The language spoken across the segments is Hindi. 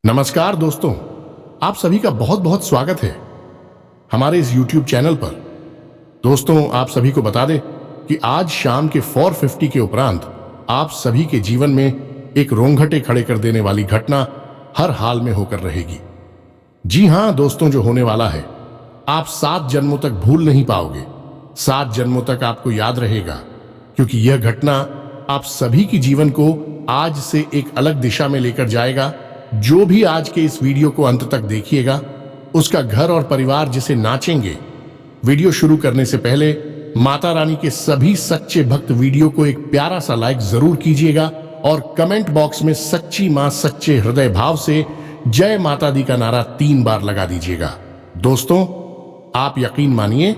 नमस्कार दोस्तों, आप सभी का बहुत बहुत स्वागत है हमारे इस YouTube चैनल पर। दोस्तों, आप सभी को बता दें कि आज शाम के 4:50 के उपरांत आप सभी के जीवन में एक रोंगटे खड़े कर देने वाली घटना हर हाल में होकर रहेगी। जी हां दोस्तों, जो होने वाला है आप 7 जन्मों तक भूल नहीं पाओगे। 7 जन्मों तक आपको याद रहेगा, क्योंकि यह घटना आप सभी की जीवन को आज से एक अलग दिशा में लेकर जाएगा। जो भी आज के इस वीडियो को अंत तक देखिएगा, उसका घर और परिवार जिसे नाचेंगे। वीडियो शुरू करने से पहले माता रानी के सभी सच्चे भक्त वीडियो को एक प्यारा सा लाइक जरूर कीजिएगा और कमेंट बॉक्स में सच्ची मां सच्चे हृदय भाव से जय माता दी का नारा 3 बार लगा दीजिएगा। दोस्तों, आप यकीन मानिए,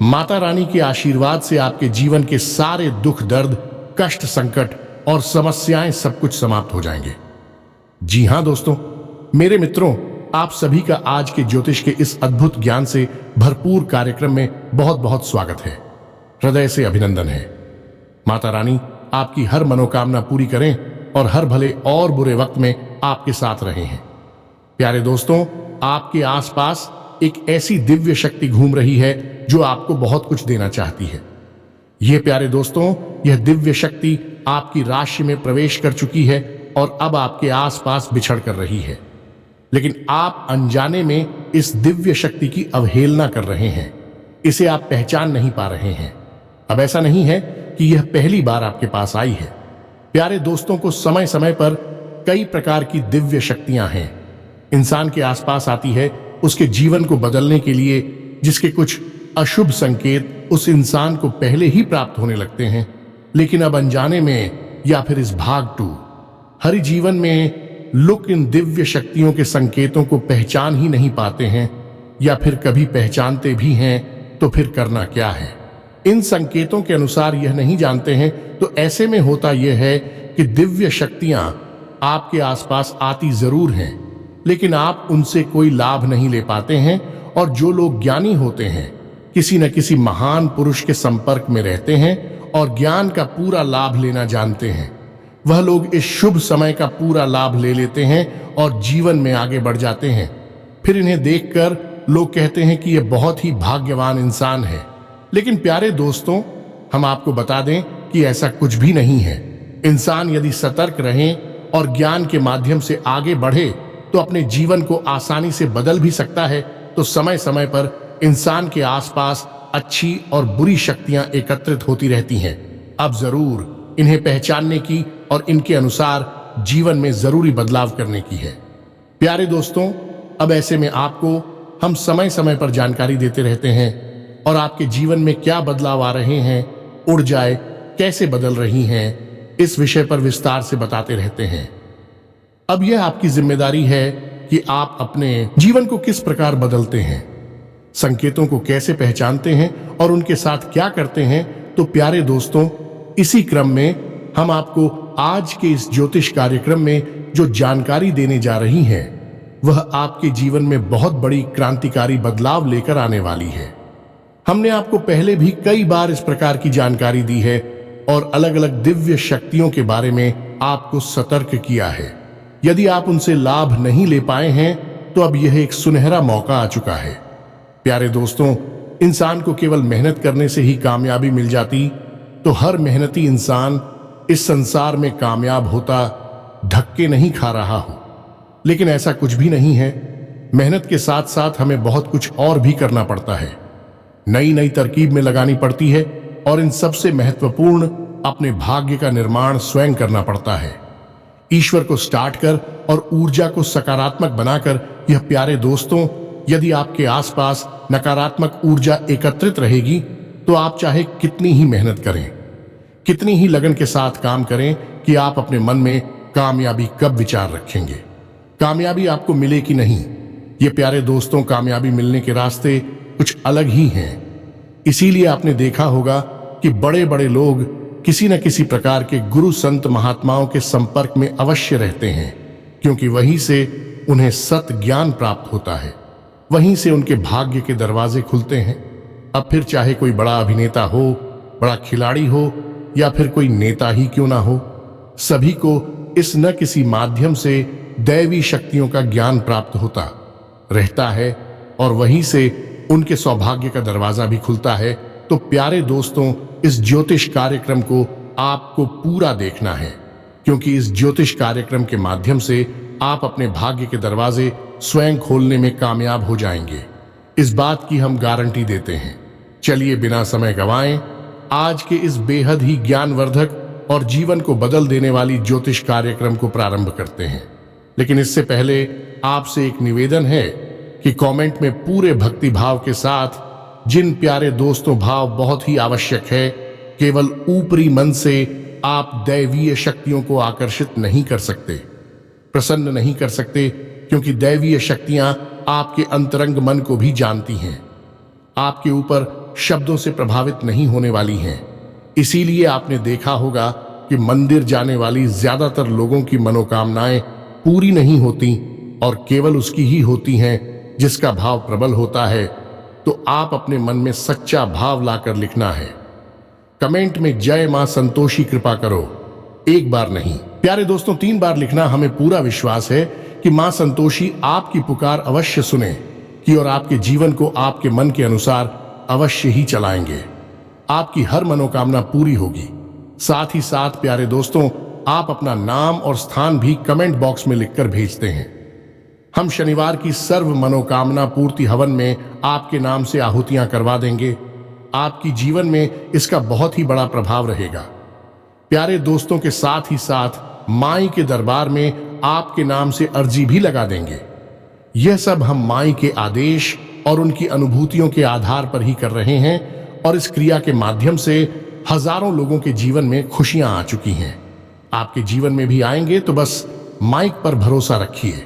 माता रानी के आशीर्वाद से आपके जीवन के सारे दुख दर्द, कष्ट, संकट और समस्याएं सब कुछ समाप्त हो जाएंगे। जी हां दोस्तों, मेरे मित्रों, आप सभी का आज के ज्योतिष के इस अद्भुत ज्ञान से भरपूर कार्यक्रम में बहुत बहुत स्वागत है। हृदय से अभिनंदन है। माता रानी आपकी हर मनोकामना पूरी करें और हर भले और बुरे वक्त में आपके साथ रहे हैं। प्यारे दोस्तों, आपके आसपास एक ऐसी दिव्य शक्ति घूम रही है जो आपको बहुत कुछ देना चाहती है। यह प्यारे दोस्तों, यह दिव्य शक्ति आपकी राशि में प्रवेश कर चुकी है और अब आपके आसपास विचरण कर रही है, लेकिन आप अनजाने में इस दिव्य शक्ति की अवहेलना कर रहे हैं। इसे आप पहचान नहीं पा रहे हैं। अब ऐसा नहीं है कि यह पहली बार आपके पास आई है। प्यारे दोस्तों को समय समय पर कई प्रकार की दिव्य शक्तियां हैं, इंसान के आसपास आती है उसके जीवन को बदलने के लिए, जिसके कुछ अशुभ संकेत उस इंसान को पहले ही प्राप्त होने लगते हैं, लेकिन अब अनजाने में या फिर इस भाग 2 हरि जीवन में लोग इन दिव्य शक्तियों के संकेतों को पहचान ही नहीं पाते हैं, या फिर कभी पहचानते भी हैं तो फिर करना क्या है। इन संकेतों के अनुसार यह नहीं जानते हैं, तो ऐसे में होता यह है कि दिव्य शक्तियां आपके आसपास आती जरूर हैं, लेकिन आप उनसे कोई लाभ नहीं ले पाते हैं। और जो लोग ज्ञानी होते हैं, किसी न किसी महान पुरुष के संपर्क में रहते हैं और ज्ञान का पूरा लाभ लेना जानते हैं, वह लोग इस शुभ समय का पूरा लाभ ले लेते हैं और जीवन में आगे बढ़ जाते हैं। फिर इन्हें देखकर लोग कहते हैं कि यह बहुत ही भाग्यवान इंसान है। लेकिन प्यारे दोस्तों, हम आपको बता दें कि ऐसा कुछ भी नहीं है। इंसान यदि सतर्क रहे और ज्ञान के माध्यम से आगे बढ़े तो अपने जीवन को आसानी से बदल भी सकता है। तो समय समय पर इंसान के आसपास अच्छी और बुरी शक्तियां एकत्रित होती रहती हैं। अब जरूर इन्हें पहचानने की और इनके अनुसार जीवन में जरूरी बदलाव करने की है। प्यारे दोस्तों, अब ऐसे में आपको हम समय समय पर जानकारी देते रहते हैं और आपके जीवन में क्या बदलाव आ रहे हैं, ऊर्जाएं कैसे बदल रही हैं, इस विषय पर विस्तार से बताते रहते हैं। अब यह आपकी जिम्मेदारी है कि आप अपने जीवन को किस प्रकार बदलते हैं, संकेतों को कैसे पहचानते हैं और उनके साथ क्या करते हैं। तो प्यारे दोस्तों, इसी क्रम में हम आपको आज के इस ज्योतिष कार्यक्रम में जो जानकारी देने जा रही हैं, वह आपके जीवन में बहुत बड़ी क्रांतिकारी बदलाव लेकर आने वाली है। हमने आपको पहले भी कई बार इस प्रकार की जानकारी दी है और अलग अलग दिव्य शक्तियों के बारे में आपको सतर्क किया है। यदि आप उनसे लाभ नहीं ले पाए हैं तो अब यह एक सुनहरा मौका आ चुका है। प्यारे दोस्तों, इंसान को केवल मेहनत करने से ही कामयाबी मिल जाती तो हर मेहनती इंसान इस संसार में कामयाब होता, धक्के नहीं खा रहा हो। लेकिन ऐसा कुछ भी नहीं है। मेहनत के साथ साथ हमें बहुत कुछ और भी करना पड़ता है, नई नई तरकीब में लगानी पड़ती है और इन सबसे महत्वपूर्ण अपने भाग्य का निर्माण स्वयं करना पड़ता है। ईश्वर को स्टार्ट कर और ऊर्जा को सकारात्मक बनाकर। यह प्यारे दोस्तों, यदि आपके आसपास नकारात्मक ऊर्जा एकत्रित रहेगी तो आप चाहे कितनी ही मेहनत करें, कितनी ही लगन के साथ काम करें, कि आप अपने मन में कामयाबी कब विचार रखेंगे, कामयाबी आपको मिले कि नहीं। ये प्यारे दोस्तों, कामयाबी मिलने के रास्ते कुछ अलग ही हैं। इसीलिए आपने देखा होगा कि बड़े बड़े लोग किसी न किसी प्रकार के गुरु संत महात्माओं के संपर्क में अवश्य रहते हैं, क्योंकि वहीं से उन्हें सत ज्ञान प्राप्त होता है, वहीं से उनके भाग्य के दरवाजे खुलते हैं। अब फिर चाहे कोई बड़ा अभिनेता हो, बड़ा खिलाड़ी हो या फिर कोई नेता ही क्यों ना हो, सभी को इस न किसी माध्यम से दैवी शक्तियों का ज्ञान प्राप्त होता रहता है और वहीं से उनके सौभाग्य का दरवाजा भी खुलता है। तो प्यारे दोस्तों, इस ज्योतिष कार्यक्रम को आपको पूरा देखना है, क्योंकि इस ज्योतिष कार्यक्रम के माध्यम से आप अपने भाग्य के दरवाजे स्वयं खोलने में कामयाब हो जाएंगे। इस बात की हम गारंटी देते हैं। चलिए बिना समय गंवाएं आज के इस बेहद ही ज्ञानवर्धक और जीवन को बदल देने वाली ज्योतिष कार्यक्रम को प्रारंभ करते हैं। लेकिन इससे पहले आपसे एक निवेदन है कि कमेंट में पूरे भक्ति भाव के साथ, जिन प्यारे दोस्तों भाव बहुत ही आवश्यक है, केवल ऊपरी मन से आप दैवीय शक्तियों को आकर्षित नहीं कर सकते, प्रसन्न नहीं कर सकते, क्योंकि दैवीय शक्तियां आपके अंतरंग मन को भी जानती हैं, आपके ऊपर शब्दों से प्रभावित नहीं होने वाली हैं। इसीलिए आपने देखा होगा कि मंदिर जाने वाली ज्यादातर लोगों की मनोकामनाएं पूरी नहीं होती और केवल उसकी ही होती हैं जिसका भाव प्रबल होता है। तो आप अपने मन में सच्चा भाव लाकर लिखना है। कमेंट में जय मां संतोषी कृपा करो एक बार नहीं, प्यारे दोस्तों 3 बार लिखना। हमें पूरा विश्वास है कि मां संतोषी आपकी पुकार अवश्य सुने कि और आपके जीवन को आपके मन के अनुसार अवश्य ही चलाएंगे। आपकी हर मनोकामना पूरी होगी। साथ ही साथ प्यारे दोस्तों, आप अपना नाम और स्थान भी कमेंट बॉक्स में लिखकर भेजते हैं। हम शनिवार की सर्व मनोकामना पूर्ति हवन में आपके नाम से आहुतियां करवा देंगे। आपकी जीवन में इसका बहुत ही बड़ा प्रभाव रहेगा। प्यारे दोस्तों के साथ ही साथ माई के दरबार में आपके नाम से अर्जी भी लगा देंगे। यह सब हम माई के आदेश और उनकी अनुभूतियों के आधार पर ही कर रहे हैं और इस क्रिया के माध्यम से हजारों लोगों के जीवन में खुशियां आ चुकी हैं। आपके जीवन में भी आएंगे, तो बस माइक पर भरोसा रखिए।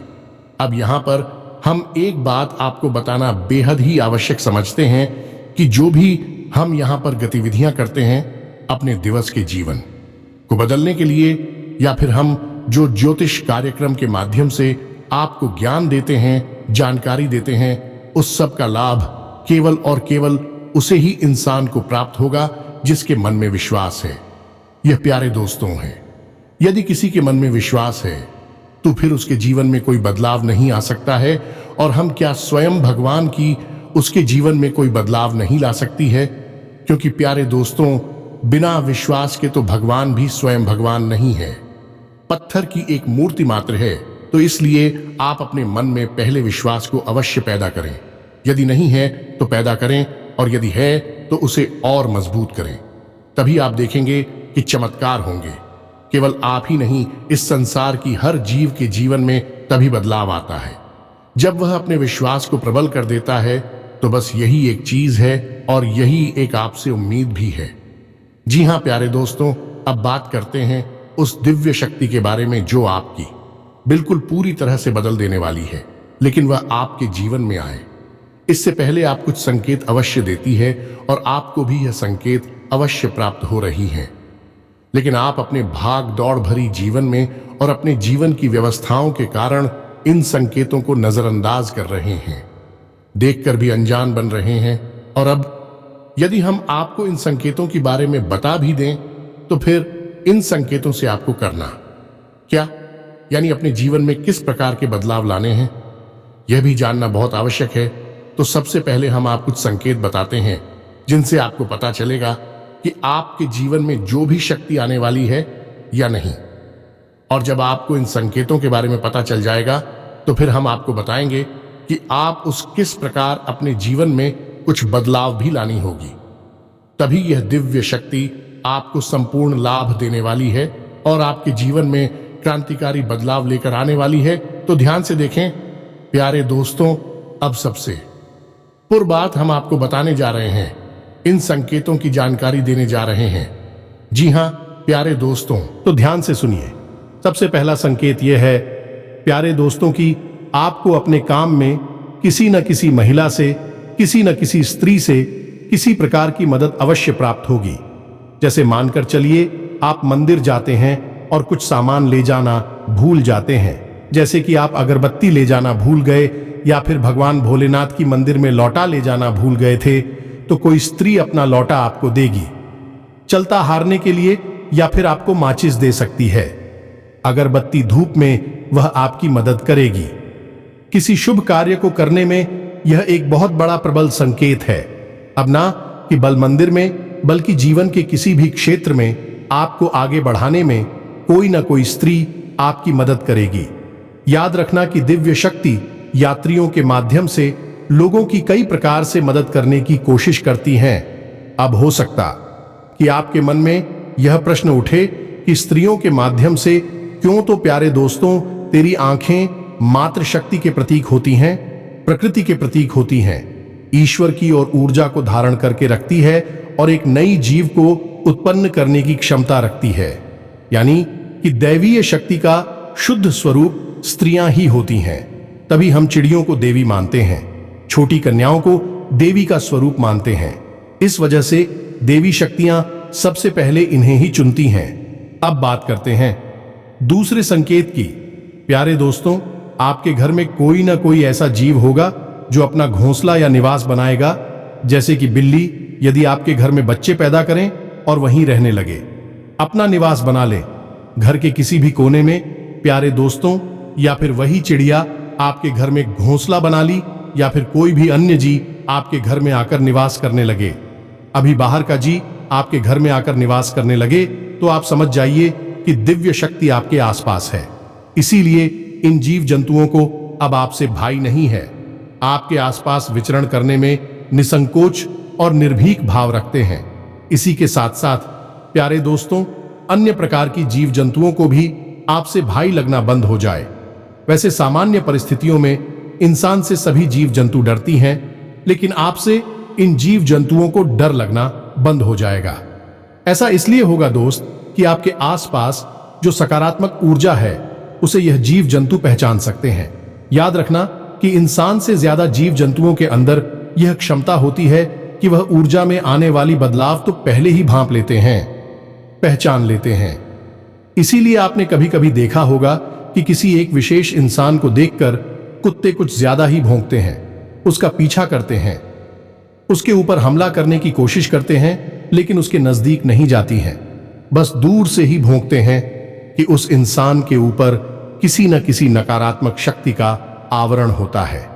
अब यहां पर हम एक बात आपको बताना बेहद ही आवश्यक समझते हैं कि जो भी हम यहां पर गतिविधियां करते हैं अपने दिवस के जीवन को बदलने के लिए, या फिर हम जो ज्योतिष कार्यक्रम के माध्यम से आपको ज्ञान देते हैं, जानकारी देते हैं, उस सब का लाभ केवल और केवल उसे ही इंसान को प्राप्त होगा जिसके मन में विश्वास है। यह प्यारे दोस्तों है, यदि किसी के मन में विश्वास है तो फिर उसके जीवन में कोई बदलाव नहीं आ सकता है। और हम क्या स्वयं भगवान की उसके जीवन में कोई बदलाव नहीं ला सकती है? क्योंकि प्यारे दोस्तों, बिना विश्वास के तो भगवान भी स्वयं भगवान नहीं है, पत्थर की एक मूर्ति मात्र है। तो इसलिए आप अपने मन में पहले विश्वास को अवश्य पैदा करें। यदि नहीं है तो पैदा करें, और यदि है तो उसे और मजबूत करें। तभी आप देखेंगे कि चमत्कार होंगे। केवल आप ही नहीं, इस संसार की हर जीव के जीवन में तभी बदलाव आता है जब वह अपने विश्वास को प्रबल कर देता है। तो बस यही एक चीज है और यही एक आपसे उम्मीद भी है। जी हां प्यारे दोस्तों, अब बात करते हैं उस दिव्य शक्ति के बारे में जो आपकी बिल्कुल पूरी तरह से बदल देने वाली है, लेकिन वह आपके जीवन में आए इससे पहले आप कुछ संकेत अवश्य देती है और आपको भी यह संकेत अवश्य प्राप्त हो रही हैं। लेकिन आप अपने भाग दौड़ भरी जीवन में और अपने जीवन की व्यवस्थाओं के कारण इन संकेतों को नजरअंदाज कर रहे हैं, देखकर भी अनजान बन रहे हैं। और अब यदि हम आपको इन संकेतों के बारे में बता भी दें, तो फिर इन संकेतों से आपको करना क्या, यानी अपने जीवन में किस प्रकार के बदलाव लाने हैं, यह भी जानना बहुत आवश्यक है। तो सबसे पहले हम आपको कुछ संकेत बताते हैं जिनसे आपको पता चलेगा कि आपके जीवन में जो भी शक्ति आने वाली है या नहीं। और जब आपको इन संकेतों के बारे में पता चल जाएगा, तो फिर हम आपको बताएंगे कि आप उस किस प्रकार अपने जीवन में कुछ बदलाव भी लानी होगी। तभी यह दिव्य शक्ति आपको संपूर्ण लाभ देने वाली है और आपके जीवन में क्रांतिकारी बदलाव लेकर आने वाली है। तो ध्यान से देखें प्यारे दोस्तों, अब सबसे पूर्व बात हम आपको बताने जा रहे हैं, इन संकेतों की जानकारी देने जा रहे हैं। जी हां प्यारे दोस्तों, तो ध्यान से सुनिए। सबसे पहला संकेत यह है प्यारे दोस्तों कि आपको अपने काम में किसी न किसी महिला से, किसी न किसी स्त्री से किसी प्रकार की मदद अवश्य प्राप्त होगी। जैसे मानकर चलिए आप मंदिर जाते हैं और कुछ सामान ले जाना भूल जाते हैं, जैसे कि आप अगरबत्ती ले जाना भूल गए या फिर भगवान भोलेनाथ की मंदिर में लौटा ले जाना भूल गए थे, तो कोई स्त्री अपना लौटा आपको देगी चलता हारने के लिए, या फिर आपको माचिस दे सकती है। अगरबत्ती धूप में वह आपकी मदद करेगी। किसी शुभ कार्य को करने में यह एक बहुत बड़ा प्रबल संकेत है। अब ना कि बल मंदिर में, बल्कि जीवन के किसी भी क्षेत्र में आपको आगे बढ़ाने में कोई ना कोई स्त्री आपकी मदद करेगी। याद रखना कि दिव्य शक्ति यात्रियों के माध्यम से लोगों की कई प्रकार से मदद करने की कोशिश करती हैं। अब हो सकता कि आपके मन में यह प्रश्न उठे कि स्त्रियों के माध्यम से क्यों? तो प्यारे दोस्तों, तेरी आंखें मात्र शक्ति के प्रतीक होती हैं, प्रकृति के प्रतीक होती हैं, ईश्वर की और ऊर्जा को धारण करके रखती है और एक नई जीव को उत्पन्न करने की क्षमता रखती है। यानी कि दैवीय शक्ति का शुद्ध स्वरूप स्त्रियां ही होती हैं। तभी हम चिड़ियों को देवी मानते हैं, छोटी कन्याओं को देवी का स्वरूप मानते हैं। इस वजह से देवी शक्तियां सबसे पहले इन्हें ही चुनती हैं। अब बात करते हैं दूसरे संकेत की। प्यारे दोस्तों, आपके घर में कोई ना कोई ऐसा जीव होगा जो अपना घोंसला या निवास बनाएगा, जैसे कि बिल्ली यदि आपके घर में बच्चे पैदा करें और वहीं रहने लगे, अपना निवास बना ले घर के किसी भी कोने में। प्यारे दोस्तों, या फिर वही चिड़िया आपके घर में घोंसला बना ली, या फिर कोई भी अन्य जीव आपके घर में आकर निवास करने लगे। अभी बाहर का जी आपके घर में आकर निवास करने लगे तो आप समझ जाइए कि दिव्य शक्ति आपके आसपास है। इसीलिए इन जीव जंतुओं को अब आपसे भय नहीं है, आपके आसपास विचरण करने में निसंकोच और निर्भीक भाव रखते हैं। इसी के साथ साथ प्यारे दोस्तों, अन्य प्रकार की जीव जंतुओं को भी आपसे भय लगना बंद हो जाए। वैसे सामान्य परिस्थितियों में इंसान से सभी जीव जंतु डरती हैं, लेकिन आपसे इन जीव जंतुओं को डर लगना बंद हो जाएगा। ऐसा इसलिए होगा दोस्त कि आपके आसपास जो सकारात्मक ऊर्जा है उसे यह जीव जंतु पहचान सकते हैं। याद रखना कि इंसान से ज्यादा जीव जंतुओं के अंदर यह क्षमता होती है कि वह ऊर्जा में आने वाली बदलाव तो पहले ही भांप लेते हैं, पहचान लेते हैं। इसीलिए आपने कभी कभी देखा होगा कि किसी एक विशेष इंसान को देखकर कुत्ते कुछ ज्यादा ही भौंकते हैं, उसका पीछा करते हैं, उसके ऊपर हमला करने की कोशिश करते हैं, लेकिन उसके नजदीक नहीं जाती हैं, बस दूर से ही भौंकते हैं कि उस इंसान के ऊपर किसी न किसी नकारात्मक शक्ति का आवरण होता है।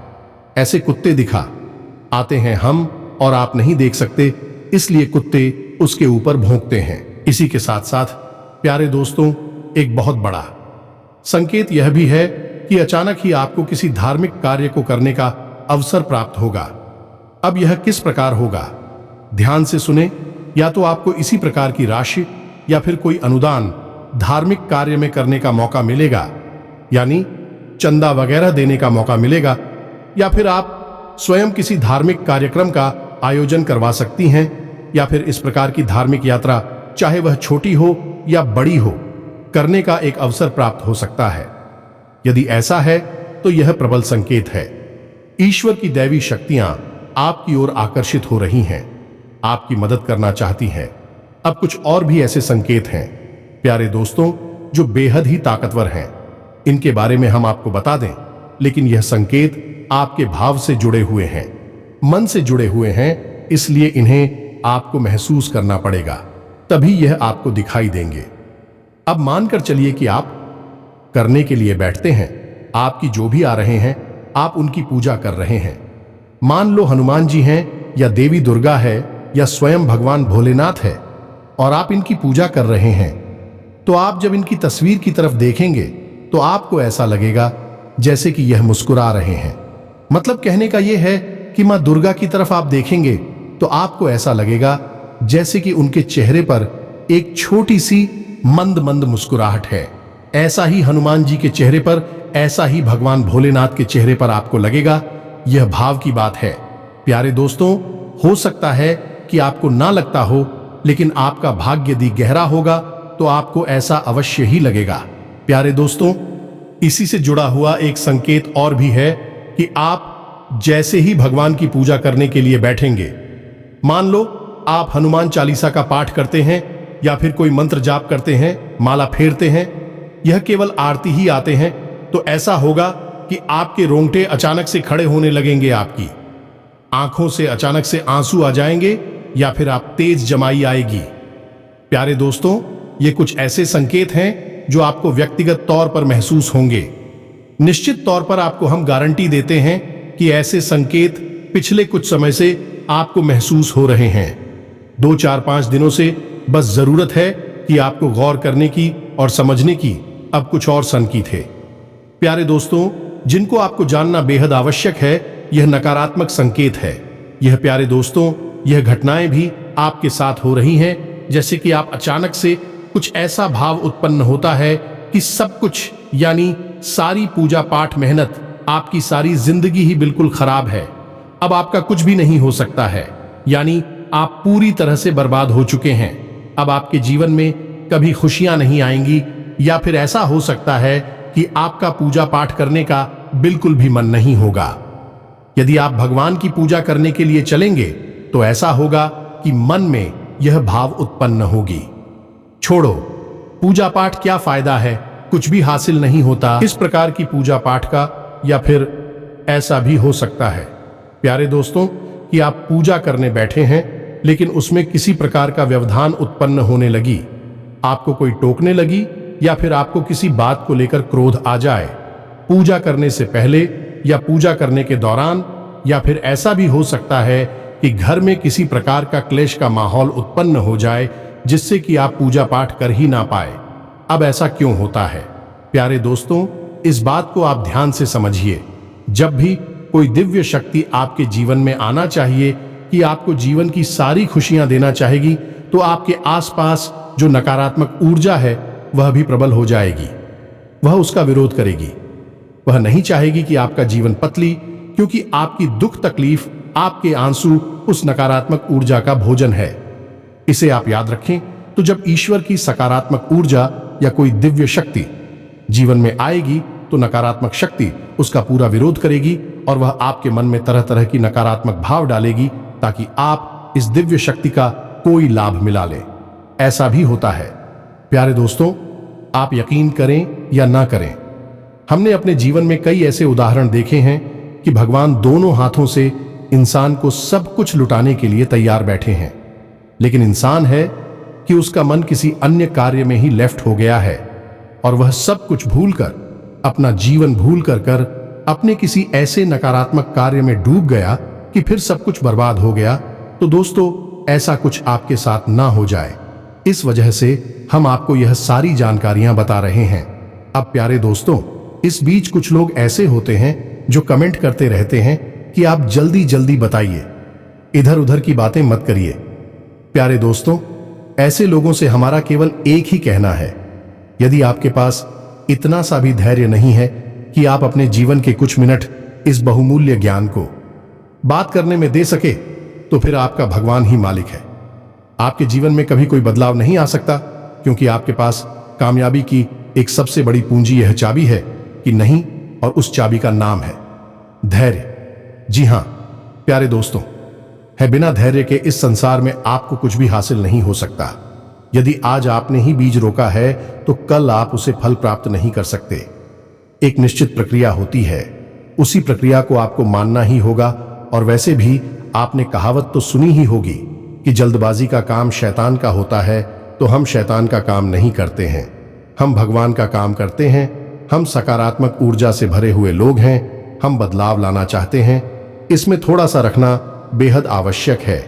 ऐसे कुत्ते दिखा आते हैं हम और आप नहीं देख सकते, इसलिए कुत्ते उसके ऊपर भौंकते हैं। इसी के साथ साथ प्यारे दोस्तों, एक बहुत बड़ा संकेत यह भी है कि अचानक ही आपको किसी धार्मिक कार्य को करने का अवसर प्राप्त होगा। अब यह किस प्रकार होगा, ध्यान से सुने। या तो आपको इसी प्रकार की राशि या फिर कोई अनुदान धार्मिक कार्य में करने का मौका मिलेगा, यानी चंदा वगैरह देने का मौका मिलेगा, या फिर आप स्वयं किसी धार्मिक कार्यक्रम का आयोजन करवा सकती हैं, या फिर इस प्रकार की धार्मिक यात्रा, चाहे वह छोटी हो या बड़ी हो, करने का एक अवसर प्राप्त हो सकता है। यदि ऐसा है तो यह प्रबल संकेत है। ईश्वर की दैवी शक्तियां आपकी ओर आकर्षित हो रही हैं, आपकी मदद करना चाहती हैं। अब कुछ और भी ऐसे संकेत हैं प्यारे दोस्तों जो बेहद ही ताकतवर हैं। इनके बारे में हम आपको बता दें, लेकिन यह संकेत आपके भाव से जुड़े हुए हैं, मन से जुड़े हुए हैं, इसलिए इन्हें आपको महसूस करना पड़ेगा, तभी यह आपको दिखाई देंगे। अब मानकर चलिए कि आप करने के लिए बैठते हैं, आपकी जो भी आ रहे हैं आप उनकी पूजा कर रहे हैं। मान लो हनुमान जी हैं, या देवी दुर्गा है, या स्वयं भगवान भोलेनाथ है, और आप इनकी पूजा कर रहे हैं। तो आप जब इनकी तस्वीर की तरफ देखेंगे तो आपको ऐसा लगेगा जैसे कि यह मुस्कुरा रहे हैं। मतलब कहने का यह है कि मां दुर्गा की तरफ आप देखेंगे तो आपको ऐसा लगेगा जैसे कि उनके चेहरे पर एक छोटी सी मंद मंद मुस्कुराहट है। ऐसा ही हनुमान जी के चेहरे पर, ऐसा ही भगवान भोलेनाथ के चेहरे पर आपको लगेगा। यह भाव की बात है प्यारे दोस्तों। हो सकता है कि आपको ना लगता हो, लेकिन आपका भाग्य यदि गहरा होगा तो आपको ऐसा अवश्य ही लगेगा। प्यारे दोस्तों, इसी से जुड़ा हुआ एक संकेत और भी है कि आप जैसे ही भगवान की पूजा करने के लिए बैठेंगे, मान लो आप हनुमान चालीसा का पाठ करते हैं या फिर कोई मंत्र जाप करते हैं, माला फेरते हैं, यह केवल आरती ही आते हैं, तो ऐसा होगा कि आपके रोंगटे अचानक से खड़े होने लगेंगे, आपकी आंखों से अचानक से आंसू आ जाएंगे, या फिर आप तेज जमाई आएगी। प्यारे दोस्तों, ये कुछ ऐसे संकेत हैं जो आपको व्यक्तिगत तौर पर महसूस होंगे। निश्चित तौर पर आपको हम गारंटी देते हैं कि ऐसे संकेत पिछले कुछ समय से आपको महसूस हो रहे हैं। 2-4-5 दिनों से बस जरूरत है कि आपको गौर करने की और समझने की अब कुछ और संकेत है। प्यारे दोस्तों, जिनको आपको जानना बेहद आवश्यक है, यह नकारात्मक संकेत है। यह प्यारे दोस्तों, यह घटनाएं भी आपके साथ हो रही हैं, जैसे कि आप अचानक से कुछ ऐसा भाव उत्पन्न होता है कि सब कुछ यानी सारी पूजा पाठ मेहनत, आपकी सारी जिंदगी ही बिल्कुल खराब है। अब आपका कुछ भी नहीं हो सकता है, यानी आप पूरी तरह से बर्बाद हो चुके हैं। अब आपके जीवन में कभी खुशियां नहीं आएंगी, या फिर ऐसा हो सकता है कि आपका पूजा पाठ करने का बिल्कुल भी मन नहीं होगा। यदि आप भगवान की पूजा करने के लिए चलेंगे तो ऐसा होगा कि मन में यह भाव उत्पन्न होगी, छोड़ो पूजा पाठ, क्या फायदा है, कुछ भी हासिल नहीं होता। इस प्रकार की पूजा पाठ का, या फिर ऐसा भी हो सकता है प्यारे दोस्तों कि आप पूजा करने बैठे हैं, लेकिन उसमें किसी प्रकार का व्यवधान उत्पन्न होने लगी, आपको कोई टोकने लगी, या फिर आपको किसी बात को लेकर क्रोध आ जाए पूजा करने से पहले या पूजा करने के दौरान। या फिर ऐसा भी हो सकता है कि घर में किसी प्रकार का क्लेश का माहौल उत्पन्न हो जाए, जिससे कि आप पूजा पाठ कर ही ना पाए। अब ऐसा क्यों होता है प्यारे दोस्तों, इस बात को आप ध्यान से समझिए। जब भी कोई दिव्य शक्ति आपके जीवन में आना चाहिए कि आपको जीवन की सारी खुशियां देना चाहेगी, तो आपके आसपास जो नकारात्मक ऊर्जा है वह भी प्रबल हो जाएगी। वह उसका विरोध करेगी। वह नहीं चाहेगी कि आपका जीवन पतली, क्योंकि आपकी दुख तकलीफ, आपके आंसू उस नकारात्मक ऊर्जा का भोजन है। इसे आप याद रखें। तो जब ईश्वर की सकारात्मक ऊर्जा या कोई दिव्य शक्ति जीवन में आएगी, तो नकारात्मक शक्ति उसका पूरा विरोध करेगी और वह आपके मन में तरह तरह की नकारात्मक भाव डालेगी, ताकि आप इस दिव्य शक्ति का कोई लाभ मिला लें। ऐसा भी होता है प्यारे दोस्तों, आप यकीन करें या ना करें, हमने अपने जीवन में कई ऐसे उदाहरण देखे हैं कि भगवान दोनों हाथों से इंसान को सब कुछ लुटाने के लिए तैयार बैठे हैं, लेकिन इंसान है कि उसका मन किसी अन्य कार्य में ही लेफ्ट हो गया है, और वह सब कुछ भूलकर, अपना जीवन भूल कर अपने किसी ऐसे नकारात्मक कार्य में डूब गया कि फिर सब कुछ बर्बाद हो गया। तो दोस्तों, ऐसा कुछ आपके साथ ना हो जाए, इस वजह से हम आपको यह सारी जानकारियां बता रहे हैं। अब प्यारे दोस्तों, इस बीच कुछ लोग ऐसे होते हैं जो कमेंट करते रहते हैं कि आप जल्दी जल्दी बताइए, इधर उधर की बातें मत करिए। प्यारे दोस्तों, ऐसे लोगों से हमारा केवल एक ही कहना है, यदि आपके पास इतना सा भी धैर्य नहीं है कि आप अपने जीवन के कुछ मिनट इस बहुमूल्य ज्ञान को बात करने में दे सके, तो फिर आपका भगवान ही मालिक है। आपके जीवन में कभी कोई बदलाव नहीं आ सकता, क्योंकि आपके पास कामयाबी की एक सबसे बड़ी पूंजी यह चाबी है कि नहीं, और उस चाबी का नाम है धैर्य। जी हां प्यारे दोस्तों, है बिना धैर्य के इस संसार में आपको कुछ भी हासिल नहीं हो सकता। यदि आज आपने ही बीज रोका है, तो कल आप उसे फल प्राप्त नहीं कर सकते। एक निश्चित प्रक्रिया होती है, उसी प्रक्रिया को आपको मानना ही होगा। और वैसे भी आपने कहावत तो सुनी ही होगी कि जल्दबाजी का काम शैतान का होता है, तो हम शैतान का काम नहीं करते हैं, हम भगवान का काम करते हैं। हम सकारात्मक ऊर्जा से भरे हुए लोग हैं, हम बदलाव लाना चाहते हैं, इसमें थोड़ा सा रखना बेहद आवश्यक है।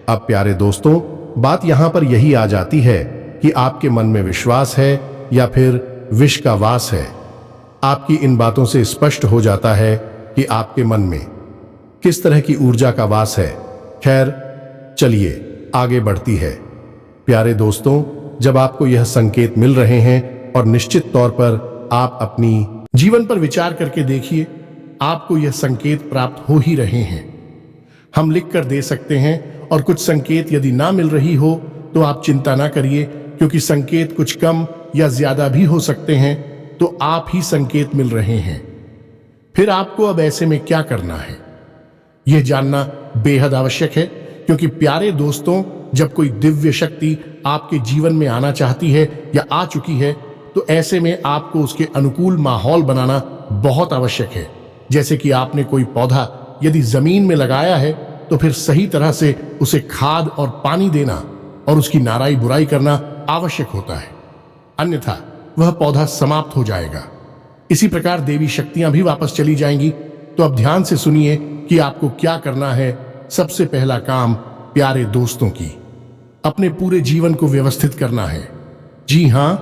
अब प्यारे दोस्तों, बात यहां पर यही आ जाती है कि आपके मन में विश्वास है या फिर विष का वास है। आपकी इन बातों से स्पष्ट हो जाता है कि आपके मन में किस तरह की ऊर्जा का वास है। खैर, चलिए आगे बढ़ती है। प्यारे दोस्तों, जब आपको यह संकेत मिल रहे हैं और निश्चित तौर पर आप अपनी जीवन पर विचार करके देखिए, आपको यह संकेत प्राप्त हो ही रहे हैं। हम लिख कर दे सकते हैं, और कुछ संकेत यदि ना मिल रही हो तो आप चिंता ना करिए, क्योंकि संकेत कुछ कम या ज्यादा भी हो सकते हैं। तो आप ही संकेत मिल रहे हैं। फिर आपको अब ऐसे में क्या करना है, यह जानना बेहद आवश्यक है, क्योंकि प्यारे दोस्तों, जब कोई दिव्य शक्ति आपके जीवन में आना चाहती है या आ चुकी है, तो ऐसे में आपको उसके अनुकूल माहौल बनाना बहुत आवश्यक है। जैसे कि आपने कोई पौधा यदि जमीन में लगाया है, तो फिर सही तरह से उसे खाद और पानी देना और उसकी नाराई बुराई करना आवश्यक होता है। अन्यथा वह पौधा समाप्त हो जाएगा। इसी प्रकार देवी शक्तियां भी वापस चली जाएंगी। तो अब ध्यान से सुनिए कि आपको क्या करना है। सबसे पहला काम प्यारे दोस्तों की अपने पूरे जीवन को व्यवस्थित करना है। जी हां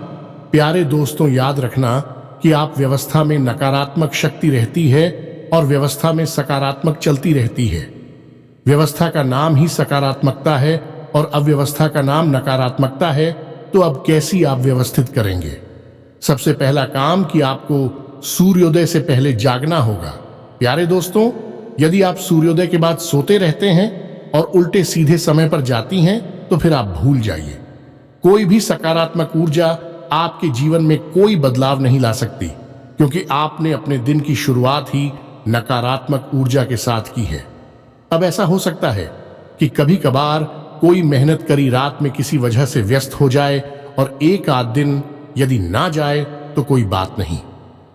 प्यारे दोस्तों, याद रखना कि आप व्यवस्था में नकारात्मक शक्ति रहती है और व्यवस्था में सकारात्मक चलती रहती है। व्यवस्था का नाम ही सकारात्मकता है और अव्यवस्था का नाम नकारात्मकता है। तो अब कैसी आप व्यवस्थित करेंगे? सबसे पहला काम कि आपको सूर्योदय से पहले जागना होगा। प्यारे दोस्तों, यदि आप सूर्योदय के बाद सोते रहते हैं और उल्टे सीधे समय पर जाती हैं तो फिर आप भूल जाइए। कोई भी सकारात्मक ऊर्जा आपके जीवन में कोई बदलाव नहीं ला सकती, क्योंकि आपने अपने दिन की शुरुआत ही नकारात्मक ऊर्जा के साथ की है। अब ऐसा हो सकता है कि कभी कभार कोई मेहनत करी रात में किसी वजह से व्यस्त हो जाए और एक आध दिन यदि ना जाए तो कोई बात नहीं,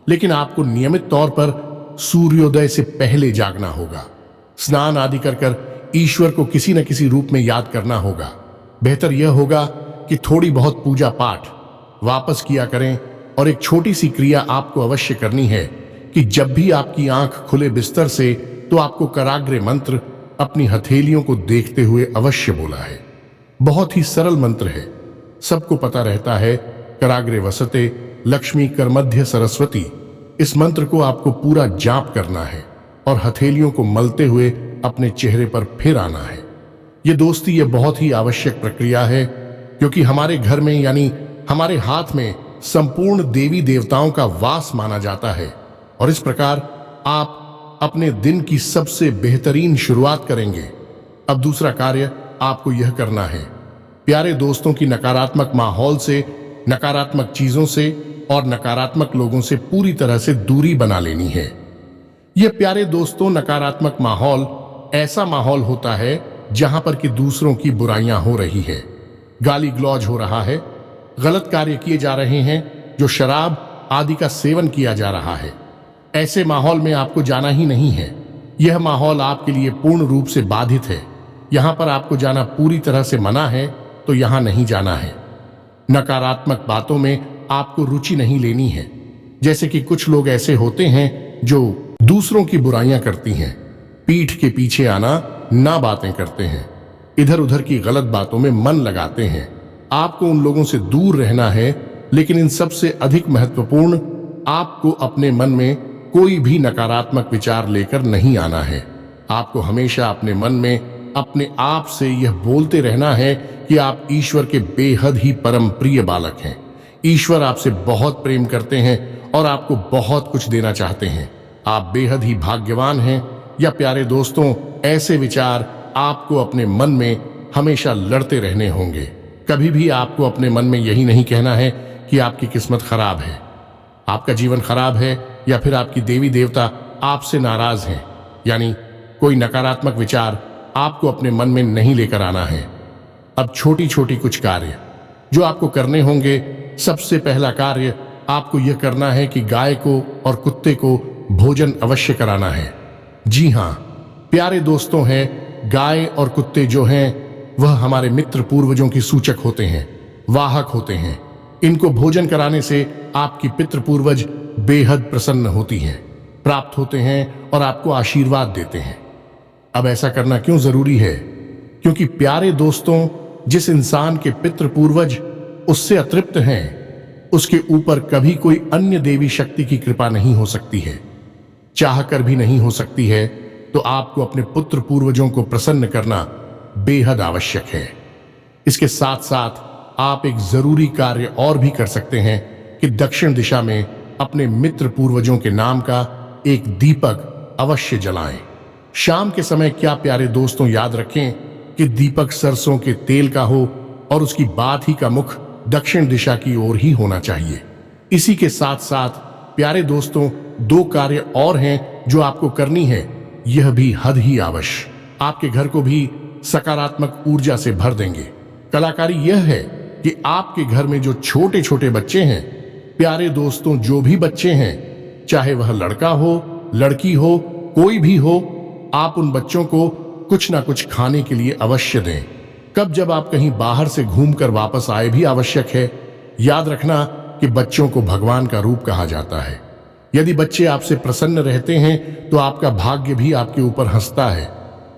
लेकिन आपको नियमित तौर पर सूर्योदय से पहले जागना होगा। स्नान आदि कर ईश्वर को किसी न किसी रूप में याद करना होगा। बेहतर यह होगा कि थोड़ी बहुत पूजा पाठ वापस किया करें। और एक छोटी सी क्रिया आपको अवश्य करनी है कि जब भी आपकी आंख खुले बिस्तर से तो आपको कराग्रे मंत्र अपनी हथेलियों को देखते हुए अवश्य बोला है। बहुत ही सरल मंत्र है, सबको पता रहता है। कराग्रे वसते लक्ष्मी करमध्य सरस्वती। इस मंत्र को आपको पूरा जाप करना है और हथेलियों को मलते हुए अपने चेहरे पर फिर आना है। ये दोस्ती ये बहुत ही आवश्यक प्रक्रिया है, क्योंकि हमारे घर में यानी हमारे हाथ में संपूर्ण देवी देवताओं का वास माना जाता है। और इस प्रकार आप अपने दिन की सबसे बेहतरीन शुरुआत करेंगे। अब दूसरा कार्य आपको यह करना है, प्यारे दोस्तों की नकारात्मक माहौल से, नकारात्मक चीजों से और नकारात्मक लोगों से पूरी तरह से दूरी बना लेनी है। यह प्यारे दोस्तों नकारात्मक माहौल ऐसा माहौल होता है जहां पर कि दूसरों की बुराइयां हो रही है, गाली गलौज हो रहा है, गलत कार्य किए जा रहे हैं, जो शराब आदि का सेवन किया जा रहा है। ऐसे माहौल में आपको जाना ही नहीं है। यह माहौल आपके लिए पूर्ण रूप से बाधित है। यहां पर आपको जाना पूरी तरह से मना है, तो यहां नहीं जाना है। नकारात्मक बातों में आपको रुचि नहीं लेनी है। जैसे कि कुछ लोग ऐसे होते हैं जो दूसरों की बुराइयां करती हैं, पीठ के पीछे आना ना बातें करते हैं, इधर उधर की गलत बातों में मन लगाते हैं। आपको उन लोगों से दूर रहना है, लेकिन इन सबसे अधिक महत्वपूर्ण, आपको अपने मन में कोई भी नकारात्मक विचार लेकर नहीं आना है। आपको हमेशा अपने मन में अपने आप से यह बोलते रहना है कि आप ईश्वर के बेहद ही परम प्रिय बालक हैं। ईश्वर आपसे बहुत प्रेम करते हैं और आपको बहुत कुछ देना चाहते हैं। आप बेहद ही भाग्यवान हैं। या प्यारे दोस्तों, ऐसे विचार आपको अपने मन में हमेशा लड़ते रहने होंगे। कभी भी आपको अपने मन में यही नहीं कहना है कि आपकी किस्मत खराब है, आपका जीवन खराब है, या फिर आपकी देवी देवता आपसे नाराज हैं। यानी कोई नकारात्मक विचार आपको अपने मन में नहीं लेकर आना है। अब छोटी छोटी कुछ कार्य जो आपको करने होंगे। सबसे पहला कार्य आपको यह करना है कि गाय को और कुत्ते को भोजन अवश्य कराना है। जी हां प्यारे दोस्तों, हैं गाय और कुत्ते जो हैं वह हमारे मित्र पूर्वजों की सूचक होते हैं, वाहक होते हैं। इनको भोजन कराने से आपकी पितृ पूर्वज बेहद प्रसन्न होती हैं, प्राप्त होते हैं और आपको आशीर्वाद देते हैं। अब ऐसा करना क्यों जरूरी है? क्योंकि प्यारे दोस्तों, जिस इंसान के पितृ पूर्वज उससे अतृप्त हैं, उसके ऊपर कभी कोई अन्य देवी शक्ति की कृपा नहीं हो सकती है, चाहकर भी नहीं हो सकती है। तो आपको अपने पुत्र पूर्वजों को प्रसन्न करना बेहद आवश्यक है। इसके साथ साथ आप एक जरूरी कार्य और भी कर सकते हैं कि दक्षिण दिशा में अपने मित्र पूर्वजों के नाम का एक दीपक अवश्य जलाएं। शाम के समय क्या प्यारे दोस्तों, याद रखें कि दीपक सरसों के तेल का हो और उसकी बात ही का मुख दक्षिण दिशा की ओर ही होना चाहिए। इसी के साथ साथ प्यारे दोस्तों, दो कार्य और हैं जो आपको करनी है। यह भी हद ही अवश्य आपके घर को भी सकारात्मक ऊर्जा से भर देंगे। कलाकारी यह है कि आपके घर में जो छोटे छोटे बच्चे हैं, प्यारे दोस्तों, जो भी बच्चे हैं, चाहे वह लड़का हो, लड़की हो, कोई भी हो, आप उन बच्चों को कुछ ना कुछ खाने के लिए अवश्य दें। कब जब आप कहीं बाहर से घूमकर वापस आए भी आवश्यक है। याद रखना कि बच्चों को भगवान का रूप कहा जाता है। यदि बच्चे आपसे प्रसन्न रहते हैं तो आपका भाग्य भी आपके ऊपर हंसता है,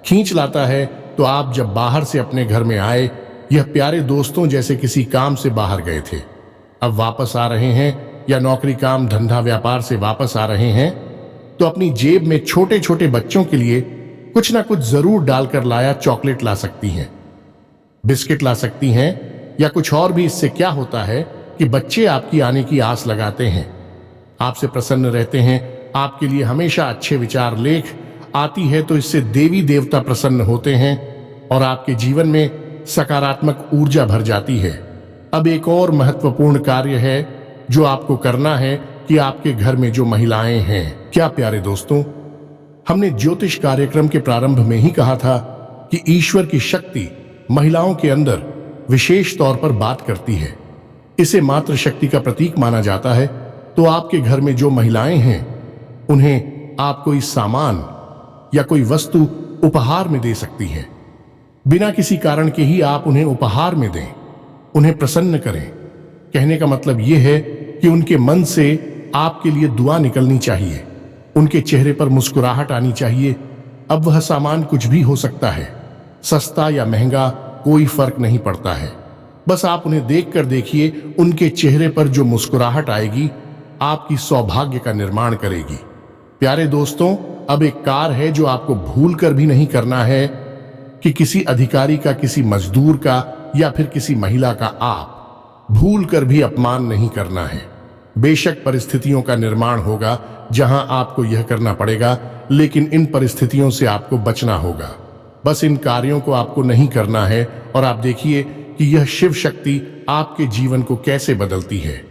खींच लाता है। तो आप जब बाहर से अपने घर में आए, यह प्यारे दोस्तों जैसे किसी काम से बाहर गए थे, अब वापस आ रहे हैं, या नौकरी काम धंधा व्यापार से वापस आ रहे हैं, तो अपनी जेब में छोटे छोटे बच्चों के लिए कुछ ना कुछ जरूर डालकर लाया चॉकलेट ला सकती हैं, बिस्किट ला सकती हैं, या कुछ और भी। इससे क्या होता है कि बच्चे आपकी आने की आस लगाते हैं, आपसे प्रसन्न रहते हैं, आपके लिए हमेशा अच्छे विचार लेख आती है, तो इससे देवी देवता प्रसन्न होते हैं और आपके जीवन में सकारात्मक ऊर्जा भर जाती है। अब एक और महत्वपूर्ण कार्य है जो आपको करना है कि आपके घर में जो महिलाएं हैं, क्या प्यारे दोस्तों, हमने ज्योतिष कार्यक्रम के प्रारंभ में ही कहा था कि ईश्वर की शक्ति महिलाओं के अंदर विशेष तौर पर बात करती है। इसे मातृशक्ति का प्रतीक माना जाता है। तो आपके घर में जो महिलाएं हैं, उन्हें आप कोई सामान या कोई वस्तु उपहार में दे सकती हैं। बिना किसी कारण के ही आप उन्हें उपहार में दें, उन्हें प्रसन्न करें। कहने का मतलब यह है कि उनके मन से आपके लिए दुआ निकलनी चाहिए, उनके चेहरे पर मुस्कुराहट आनी चाहिए। अब वह सामान कुछ भी हो सकता है, सस्ता या महंगा, कोई फर्क नहीं पड़ता है। बस आप उन्हें देखकर देखिए, उनके चेहरे पर जो मुस्कुराहट आएगी आपकी सौभाग्य का निर्माण करेगी। प्यारे दोस्तों, अब एक कार्य है जो आपको भूल कर भी नहीं करना है कि किसी अधिकारी का, किसी मजदूर का या फिर किसी महिला का आप भूल कर भी अपमान नहीं करना है। बेशक परिस्थितियों का निर्माण होगा जहां आपको यह करना पड़ेगा, लेकिन इन परिस्थितियों से आपको बचना होगा। बस इन कार्यों को आपको नहीं करना है, और आप देखिए कि यह शिव शक्ति आपके जीवन को कैसे बदलती है।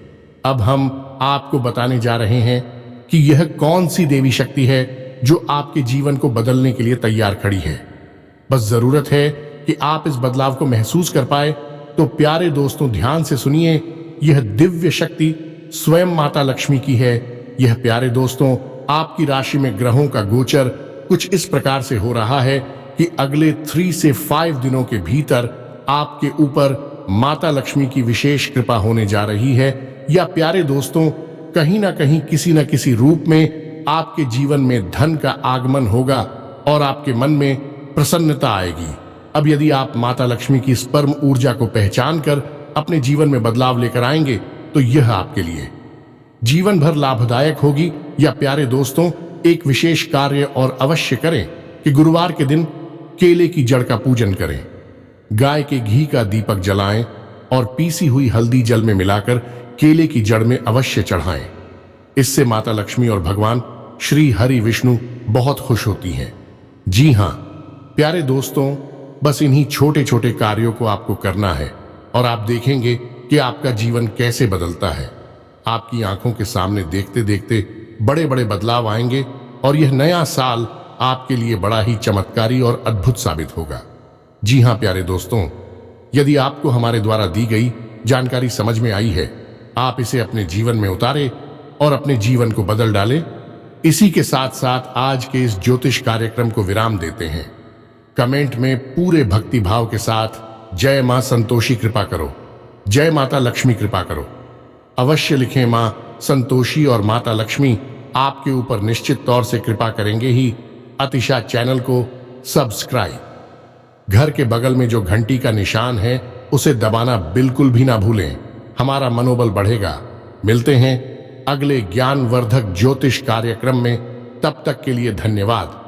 अब हम आपको बताने जा रहे हैं कि यह कौन सी देवी शक्ति है जो आपके जीवन को बदलने के लिए तैयार खड़ी है। बस जरूरत है कि आप इस बदलाव को महसूस कर पाए। तो प्यारे दोस्तों, ध्यान से सुनिए, यह दिव्य शक्ति स्वयं माता लक्ष्मी की है। यह प्यारे दोस्तों, आपकी राशि में ग्रहों का गोचर कुछ इस प्रकार से हो रहा है कि अगले 3 से 5 दिनों के भीतर आपके ऊपर माता लक्ष्मी की विशेष कृपा होने जा रही है। या प्यारे दोस्तों, कहीं ना कहीं, किसी न किसी रूप में आपके जीवन में धन का आगमन होगा और आपके मन में प्रसन्नता आएगी। अब यदि आप माता लक्ष्मी की इस परम ऊर्जा को पहचान कर अपने जीवन में बदलाव लेकर आएंगे, तो यह आपके लिए जीवन भर लाभदायक होगी। या प्यारे दोस्तों, एक विशेष कार्य और अवश्य करें कि गुरुवार के दिन केले की जड़ का पूजन करें, गाय के घी का दीपक जलाएं और पीसी हुई हल्दी जल में मिलाकर केले की जड़ में अवश्य चढ़ाएं। इससे माता लक्ष्मी और भगवान श्री हरि विष्णु बहुत खुश होती हैं। जी हां प्यारे दोस्तों, बस इन्हीं छोटे छोटे कार्यों को आपको करना है और आप देखेंगे कि आपका जीवन कैसे बदलता है। आपकी आंखों के सामने देखते देखते बड़े बड़े बदलाव आएंगे और यह नया साल आपके लिए बड़ा ही चमत्कारी और अद्भुत साबित होगा। जी हां प्यारे दोस्तों, यदि आपको हमारे द्वारा दी गई जानकारी समझ में आई है, आप इसे अपने जीवन में उतारें और अपने जीवन को बदल डालें। इसी के साथ साथ आज के इस ज्योतिष कार्यक्रम को विराम देते हैं। कमेंट में पूरे भक्ति भाव के साथ जय मां संतोषी कृपा करो, जय माता लक्ष्मी कृपा करो अवश्य लिखें। मां संतोषी और माता लक्ष्मी आपके ऊपर निश्चित तौर से कृपा करेंगे ही। अतिशा चैनल को सब्सक्राइब, घर के बगल में जो घंटी का निशान है उसे दबाना बिल्कुल भी ना भूलें, हमारा मनोबल बढ़ेगा। मिलते हैं अगले ज्ञानवर्धक ज्योतिष कार्यक्रम में, तब तक के लिए धन्यवाद।